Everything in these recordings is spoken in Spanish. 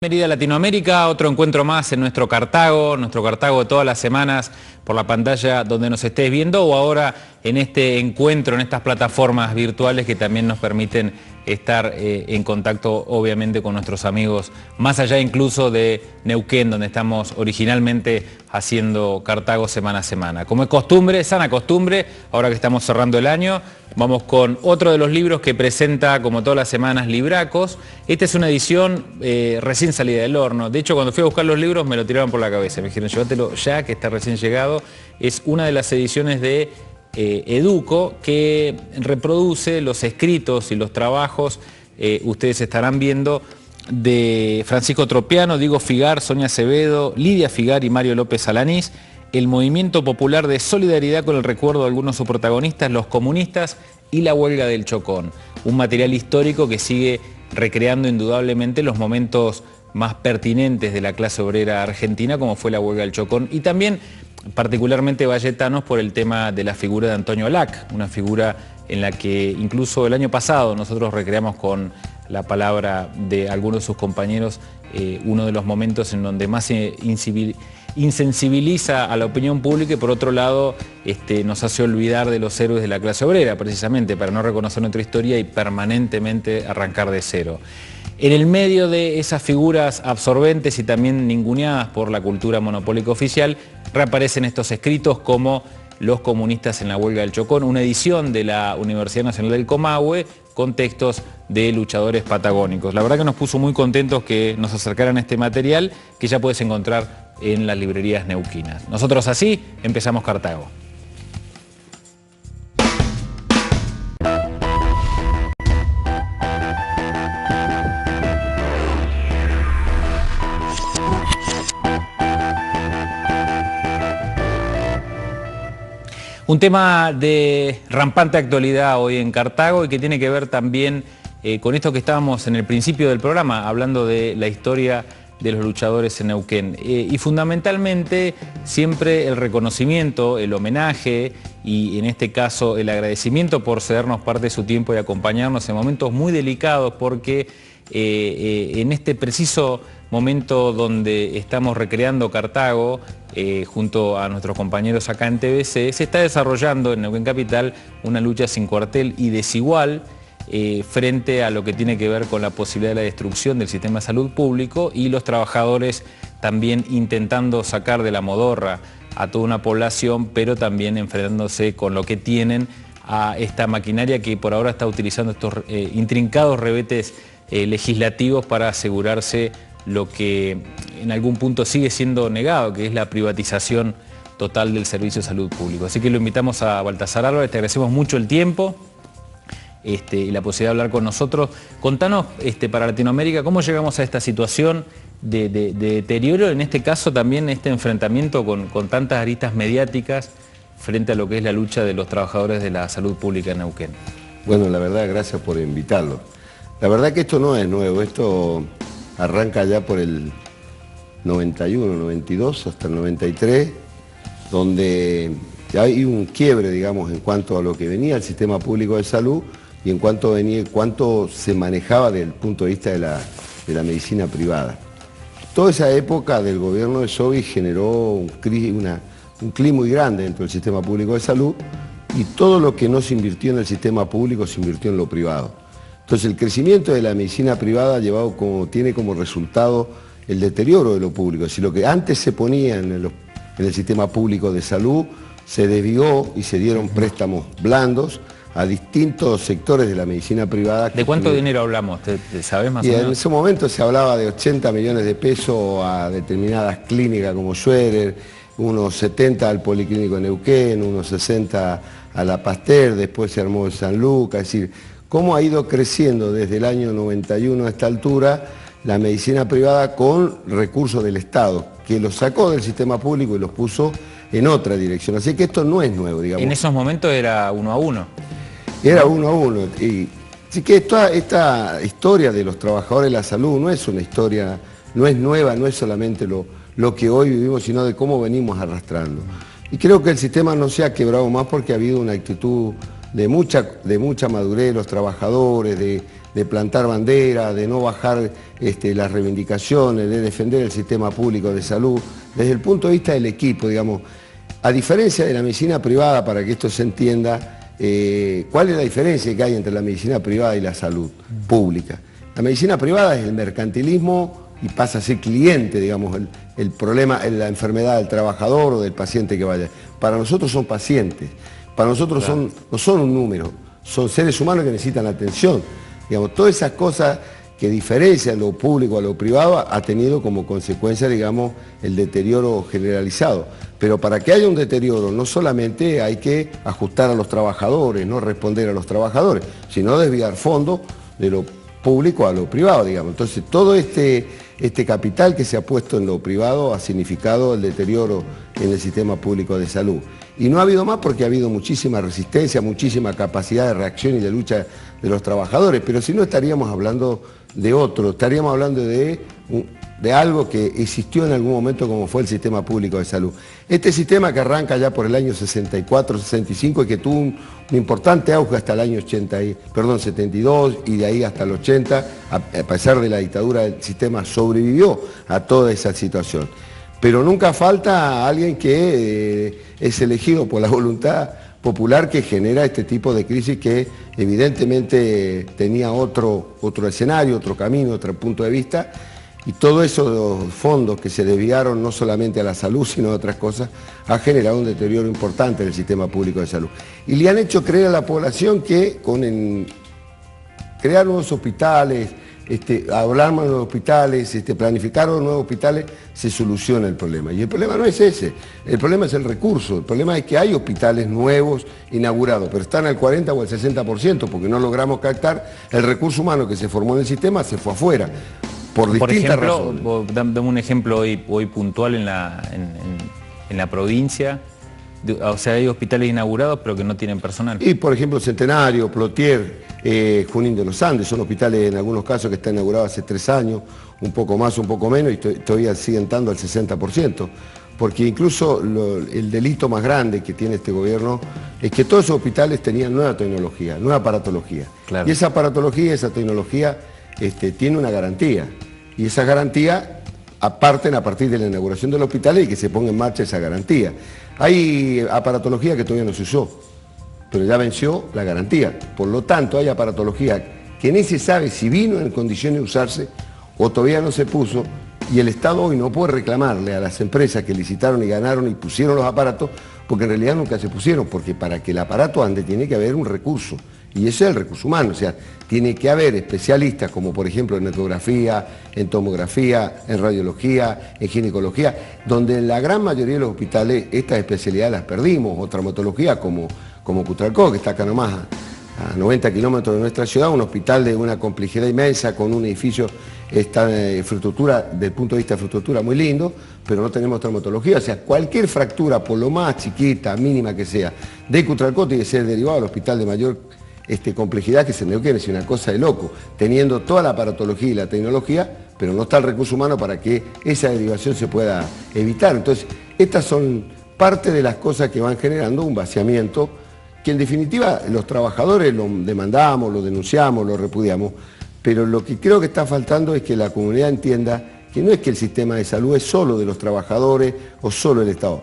Bienvenida a Latinoamérica, otro encuentro más en nuestro Cartago de todas las semanas por la pantalla donde nos estés viendo o ahora en este encuentro, en estas plataformas virtuales que también nos permiten estar en contacto obviamente con nuestros amigos, más allá incluso de Neuquén, donde estamos originalmente haciendo Cartago semana a semana. Como es costumbre, sana costumbre, ahora que estamos cerrando el año, vamos con otro de los libros que presenta, como todas las semanas, Libracos. Esta es una edición recién salida del horno. De hecho, cuando fui a buscar los libros me lo tiraron por la cabeza. Me dijeron, llévatelo ya, que está recién llegado. Es una de las ediciones de Educo, que reproduce los escritos y los trabajos, ustedes estarán viendo, de Francisco Tropiano, Diego Figar, Sonia Acevedo, Lidia Figar y Mario López Alanís, el movimiento popular de solidaridad con el recuerdo de algunos de sus protagonistas, los comunistas y la huelga del Chocón. Un material histórico que sigue recreando indudablemente los momentos más pertinentes de la clase obrera argentina, como fue la huelga del Chocón, y también particularmente valletanos por el tema de la figura de Antonio Lac, una figura en la que incluso el año pasado nosotros recreamos con la palabra de algunos de sus compañeros uno de los momentos en donde más insensibiliza a la opinión pública y por otro lado nos hace olvidar de los héroes de la clase obrera, precisamente para no reconocer nuestra historia y permanentemente arrancar de cero. En el medio de esas figuras absorbentes y también ninguneadas por la cultura monopólica oficial, reaparecen estos escritos como Los comunistas en la huelga del Chocón, una edición de la Universidad Nacional del Comahue con textos de luchadores patagónicos. La verdad que nos puso muy contentos que nos acercaran este material que ya puedes encontrar en las librerías neuquinas. Nosotros así empezamos Cartago. Un tema de rampante actualidad hoy en Cartago y que tiene que ver también con esto que estábamos en el principio del programa, hablando de la historia de los luchadores en Neuquén. Y fundamentalmente siempre el reconocimiento, el homenaje y en este caso el agradecimiento por cedernos parte de su tiempo y acompañarnos en momentos muy delicados porque en este preciso momento donde estamos recreando Cartago, junto a nuestros compañeros acá en TVC, se está desarrollando en Neuquén Capital una lucha sin cuartel y desigual frente a lo que tiene que ver con la posibilidad de la destrucción del sistema de salud público y los trabajadores también intentando sacar de la modorra a toda una población, pero también enfrentándose con lo que tienen a esta maquinaria que por ahora está utilizando estos intrincados rebetes legislativos para asegurarse lo que en algún punto sigue siendo negado, que es la privatización total del servicio de salud público. Así que lo invitamos a Baltasar Álvarez, te agradecemos mucho el tiempo y la posibilidad de hablar con nosotros. Contanos para Latinoamérica cómo llegamos a esta situación de deterioro, en este caso también este enfrentamiento con tantas aristas mediáticas frente a lo que es la lucha de los trabajadores de la salud pública en Neuquén. Bueno, la verdad, gracias por invitarlo. La verdad que esto no es nuevo, esto arranca ya por el 91, 92 hasta el 93, donde hay un quiebre, digamos, en cuanto a lo que venía el sistema público de salud y en cuanto se manejaba desde el punto de vista de la medicina privada. Toda esa época del gobierno de Scioli generó un clima muy grande dentro del sistema público de salud y todo lo que no se invirtió en el sistema público se invirtió en lo privado. Entonces el crecimiento de la medicina privada tiene como resultado el deterioro de lo público. Si lo que antes se ponía en el sistema público de salud se desvió y se dieron préstamos blandos a distintos sectores de la medicina privada. ¿De cuánto dinero hablamos? ¿Sabés más o menos? En ese momento se hablaba de 80 millones de pesos a determinadas clínicas como Schwerer, unos 70 al Policlínico de Neuquén, unos 60 a la Pasteur, después se armó el San Lucas, es decir, cómo ha ido creciendo desde el año 91 a esta altura la medicina privada con recursos del Estado, que los sacó del sistema público y los puso en otra dirección. Así que esto no es nuevo, digamos. En esos momentos era 1 a 1. Era 1 a 1. Así que esta historia de los trabajadores de la salud no es una historia, no es nueva, no es solamente lo que hoy vivimos, sino de cómo venimos arrastrando. Y creo que el sistema no se ha quebrado más porque ha habido una actitud de mucha madurez de los trabajadores, de de plantar bandera, de no bajar las reivindicaciones, de defender el sistema público de salud, desde el punto de vista del equipo, digamos. A diferencia de la medicina privada, para que esto se entienda, ¿cuál es la diferencia que hay entre la medicina privada y la salud pública? La medicina privada es el mercantilismo y pasa a ser cliente, digamos, el problema, la enfermedad del trabajador o del paciente que vaya. Para nosotros son pacientes, para nosotros no son un número, son seres humanos que necesitan atención. Digamos, todas esas cosas que diferencian lo público a lo privado ha tenido como consecuencia, digamos, el deterioro generalizado. Pero para que haya un deterioro no solamente hay que ajustar a los trabajadores, no responder a los trabajadores, sino desviar fondos de lo público a lo privado, digamos. Entonces todo este capital que se ha puesto en lo privado ha significado el deterioro en el sistema público de salud. Y no ha habido más porque ha habido muchísima resistencia, muchísima capacidad de reacción y de lucha de los trabajadores, pero si no estaríamos hablando de otro, estaríamos hablando de algo que existió en algún momento como fue el sistema público de salud. Este sistema que arranca ya por el año 64, 65 y que tuvo un importante auge hasta el año 72 y de ahí hasta el 80, a pesar de la dictadura del sistema, sobrevivió a toda esa situación. Pero nunca falta alguien que es elegido por la voluntad popular que genera este tipo de crisis que evidentemente tenía otro escenario, otro camino, otro punto de vista, y todos esos fondos que se desviaron no solamente a la salud, sino a otras cosas, ha generado un deterioro importante en el sistema público de salud. Y le han hecho creer a la población que crear nuevos hospitales, hablar más de los hospitales, planificar los nuevos hospitales, se soluciona el problema. Y el problema no es ese, el problema es el recurso, el problema es que hay hospitales nuevos inaugurados, pero están al 40 o al 60% porque no logramos captar el recurso humano que se formó en el sistema, se fue afuera, por distintas razones. Dame un ejemplo hoy puntual en la provincia. O sea, hay hospitales inaugurados pero que no tienen personal. Y por ejemplo Centenario, Plotier, Junín de los Andes, son hospitales en algunos casos que están inaugurados hace 3 años, un poco más, un poco menos, y todavía siguen estando al 60%. Porque incluso el delito más grande que tiene este gobierno es que todos esos hospitales tenían nueva tecnología, nueva aparatología. Claro. Y esa aparatología, esa tecnología tiene una garantía. Y esa garantía parten a partir de la inauguración del hospital y que se ponga en marcha esa garantía. Hay aparatología que todavía no se usó, pero ya venció la garantía. Por lo tanto, hay aparatología que ni se sabe si vino en condiciones de usarse o todavía no se puso, y el Estado hoy no puede reclamarle a las empresas que licitaron y ganaron y pusieron los aparatos, porque en realidad nunca se pusieron, porque para que el aparato ande tiene que haber un recurso, y ese es el recurso humano, o sea, tiene que haber especialistas como por ejemplo en ecografía, en tomografía, en radiología, en ginecología, donde en la gran mayoría de los hospitales estas especialidades las perdimos, o traumatología como Cutralcó, que está acá nomás a 90 kilómetros de nuestra ciudad, un hospital de una complejidad inmensa, con un edificio infraestructura, desde el punto de vista de infraestructura muy lindo, pero no tenemos traumatología. O sea, cualquier fractura, por lo más chiquita, mínima que sea, de Cutralcó tiene que ser derivado al hospital de mayor complejidad, que se Neuquén, es una cosa de loco, teniendo toda la aparatología y la tecnología, pero no está el recurso humano para que esa derivación se pueda evitar. Entonces, estas son parte de las cosas que van generando un vaciamiento que en definitiva los trabajadores lo demandamos, lo denunciamos, lo repudiamos, pero lo que creo que está faltando es que la comunidad entienda que no es que el sistema de salud es solo de los trabajadores o solo del Estado.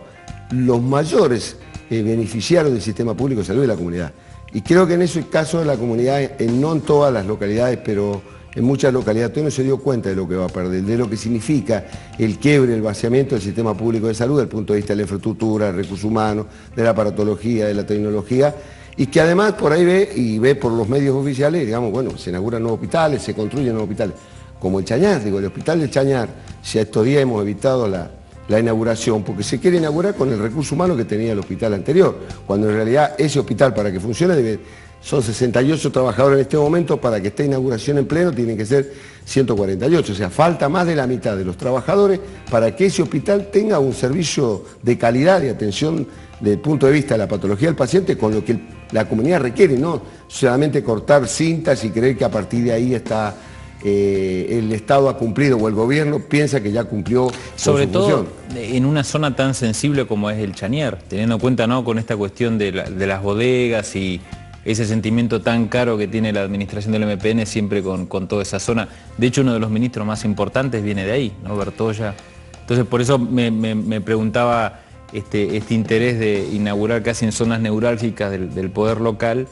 Los mayores beneficiarios del sistema público de salud es la comunidad. Y creo que en ese caso de la comunidad, no en todas las localidades, pero en muchas localidades todavía no se dio cuenta de lo que va a perder, de lo que significa el quiebre, el vaciamiento del sistema público de salud, desde el punto de vista de la infraestructura, del recurso humano, de la aparatología, de la tecnología, y que además por ahí ve por los medios oficiales, digamos, bueno, se inauguran nuevos hospitales, se construyen nuevos hospitales, como el Chañar, digo, el hospital del Chañar, si a estos días hemos evitado la inauguración, porque se quiere inaugurar con el recurso humano que tenía el hospital anterior, cuando en realidad ese hospital para que funcione son 68 trabajadores en este momento, para que esta inauguración en pleno tienen que ser 148, o sea, falta más de la mitad de los trabajadores para que ese hospital tenga un servicio de calidad de atención desde el punto de vista de la patología del paciente, con lo que la comunidad requiere, no solamente cortar cintas y creer que a partir de ahí está el Estado ha cumplido o el gobierno piensa que ya cumplió con sobre su todo función. En una zona tan sensible como es el Chañar, teniendo en cuenta, ¿no?, con esta cuestión de las bodegas y ese sentimiento tan caro que tiene la administración del MPN siempre con toda esa zona. De hecho, uno de los ministros más importantes viene de ahí, ¿no? Bertolla. Entonces, por eso me preguntaba este interés de inaugurar casi en zonas neurálgicas del poder local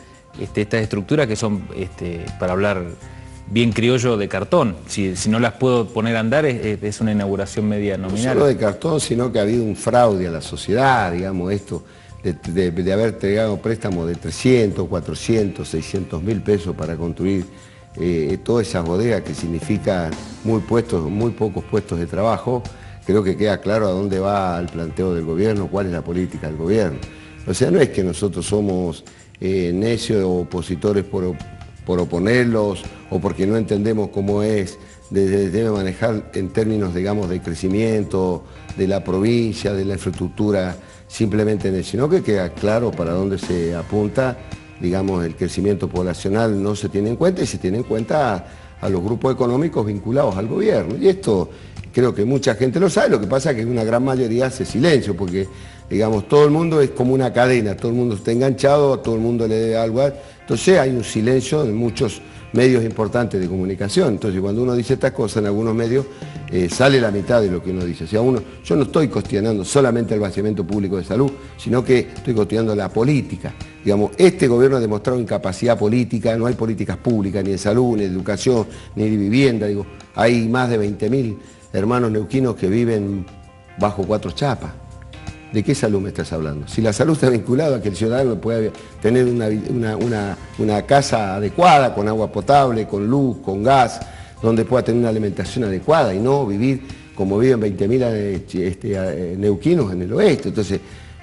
estas estructuras que son, para hablar bien criollo, de cartón. Si no las puedo poner a andar, es una inauguración media nominal. No solo de cartón, sino que ha habido un fraude a la sociedad, digamos, esto de haber entregado préstamos de 300, 400, 600 mil pesos para construir todas esas bodegas que significan muy pocos puestos de trabajo. Creo que queda claro a dónde va el planteo del gobierno, cuál es la política del gobierno. O sea, no es que nosotros somos necios o opositores por oponerlos o porque no entendemos cómo debe manejar en términos, digamos, de crecimiento de la provincia, de la infraestructura, simplemente sino que queda claro para dónde se apunta, digamos, el crecimiento poblacional no se tiene en cuenta y se tiene en cuenta a los grupos económicos vinculados al gobierno. Y esto creo que mucha gente lo sabe, lo que pasa es que una gran mayoría hace silencio, porque, digamos, todo el mundo es como una cadena, todo el mundo está enganchado, a todo el mundo le debe algo. Entonces hay un silencio en muchos medios importantes de comunicación. Entonces cuando uno dice estas cosas en algunos medios, sale la mitad de lo que uno dice. O sea, yo no estoy cuestionando solamente el vaciamiento público de salud, sino que estoy cuestionando la política. Digamos, este gobierno ha demostrado incapacidad política, no hay políticas públicas, ni de salud, ni de educación, ni de vivienda. Digo, hay más de 20.000 hermanos neuquinos que viven bajo 4 chapas. ¿De qué salud me estás hablando? Si la salud está vinculada a que el ciudadano pueda tener una casa adecuada, con agua potable, con luz, con gas, donde pueda tener una alimentación adecuada y no vivir como viven 20.000 neuquinos en el oeste. Entonces,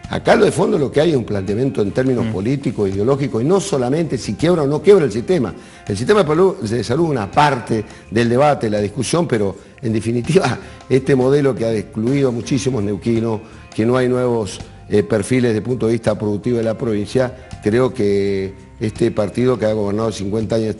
acá lo de fondo lo que hay es un planteamiento en términos políticos, ideológicos, y no solamente si quiebra o no quiebra el sistema. El sistema de salud es una parte del debate, la discusión, pero en definitiva este modelo que ha excluido a muchísimos neuquinos, que no hay nuevos perfiles desde el punto de vista productivo de la provincia, creo que este partido que ha gobernado 50 años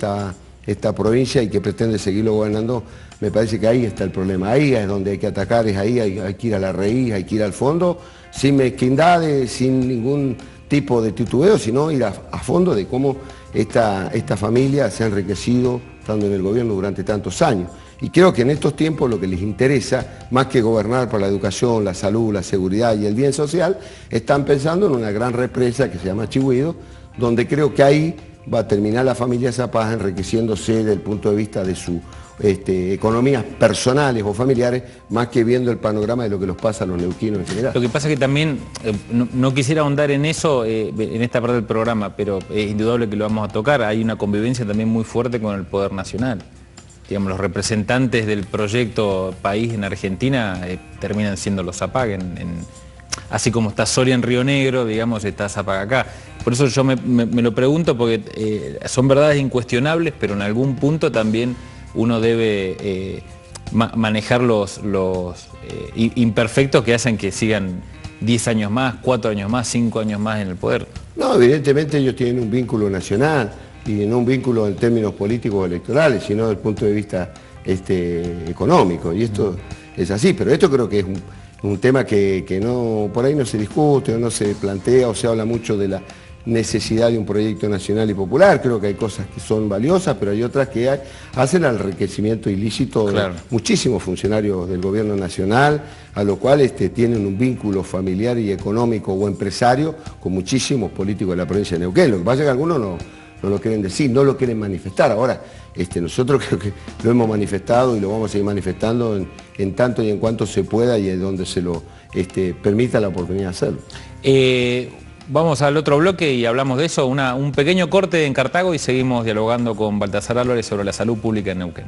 esta provincia y que pretende seguirlo gobernando, me parece que ahí está el problema. Ahí es donde hay que atacar, es ahí, hay que ir a la raíz, hay que ir al fondo, sin mezquindades, sin ningún tipo de titubeo, sino ir a fondo de cómo esta familia se ha enriquecido estando en el gobierno durante tantos años. Y creo que en estos tiempos lo que les interesa, más que gobernar por la educación, la salud, la seguridad y el bien social, están pensando en una gran represa que se llama Chigüido, donde creo que ahí va a terminar la familia Zapaz enriqueciéndose desde el punto de vista de sus economías personales o familiares, más que viendo el panorama de lo que los pasa a los neuquinos en general. Lo que pasa es que también, no quisiera ahondar en eso en esta parte del programa, pero es indudable que lo vamos a tocar. Hay una convivencia también muy fuerte con el Poder Nacional. Digamos, los representantes del proyecto país en Argentina terminan siendo los Zapag. Así como está Soria en Río Negro, digamos, está Zapag acá. Por eso yo me lo pregunto, porque son verdades incuestionables, pero en algún punto también uno debe manejar los imperfectos que hacen que sigan 10 años más, 4 años más, 5 años más en el poder. No, evidentemente ellos tienen un vínculo nacional, y no un vínculo en términos políticos o electorales, sino desde el punto de vista económico, y esto es así, pero esto creo que es un tema que no, por ahí no se discute o no se plantea o se habla mucho de la necesidad de un proyecto nacional y popular. Creo que hay cosas que son valiosas, pero hay otras que hacen al enriquecimiento ilícito de muchísimos funcionarios del gobierno nacional, a lo cual tienen un vínculo familiar y económico o empresario con muchísimos políticos de la provincia de Neuquén. Lo que pasa es que algunos no lo quieren decir, no lo quieren manifestar. Ahora, nosotros creo que lo hemos manifestado y lo vamos a seguir manifestando en tanto y en cuanto se pueda y en donde se lo permita la oportunidad de hacerlo. Vamos al otro bloque y hablamos de eso, un pequeño corte en Cartago y seguimos dialogando con Baltasar Álvarez sobre la salud pública en Neuquén.